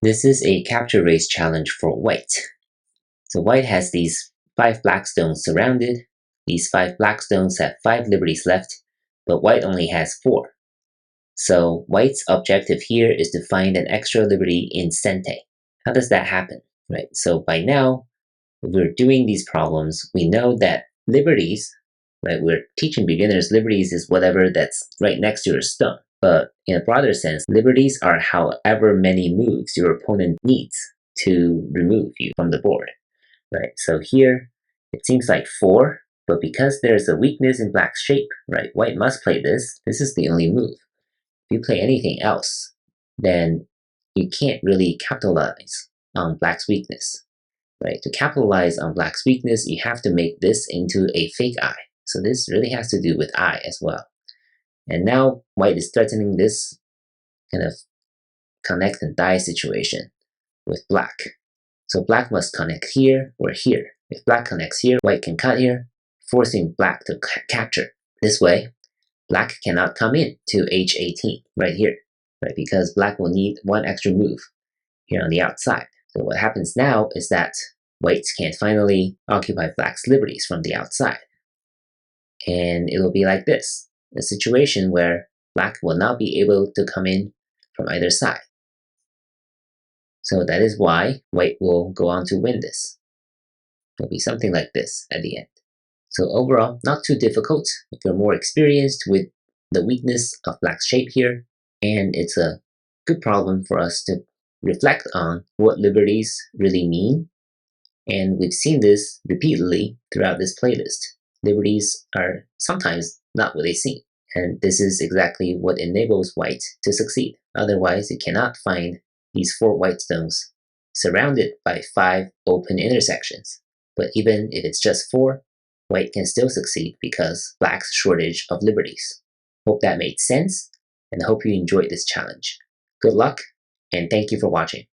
This is a capture race challenge for white. So white has these 5 black stones surrounded. These 5 black stones have 5 liberties left, but white only has 4. So white's objective here is to find an extra liberty in Sente. How does that happen? Right. So by now, if we're doing these problems, we know that liberties, right, we're teaching beginners liberties is whatever that's right next to your stone. But in a broader sense, liberties are however many moves your opponent needs to remove you from the board. Right, so here it seems like 4, but because there's a weakness in black's shape, right, white must play this. This is the only move. If you play anything else, then you can't really capitalize on black's weakness. Right, to capitalize on black's weakness, you have to make this into a fake eye. So this really has to do with eye as well. And now white is threatening this kind of connect and die situation with black. So black must connect here or here. If black connects here, white can cut here, forcing black to capture. This way, black cannot come in to H18 right here, right? Because black will need 1 extra move here on the outside. So what happens now is that white can finally occupy black's liberties from the outside. And it will be like this, a situation where black will not be able to come in from either side. So that is why white will go on to win this. It'll be something like this at the end. So overall, not too difficult if you're more experienced with the weakness of black's shape here, and it's a good problem for us to reflect on what liberties really mean. And we've seen this repeatedly throughout this playlist. Liberties are sometimes not what they seem, and this is exactly what enables white to succeed. Otherwise, you cannot find these 4 white stones surrounded by 5 open intersections. But even if it's just 4, white can still succeed because black's shortage of liberties. Hope that made sense, and hope you enjoyed this challenge. Good luck, and thank you for watching.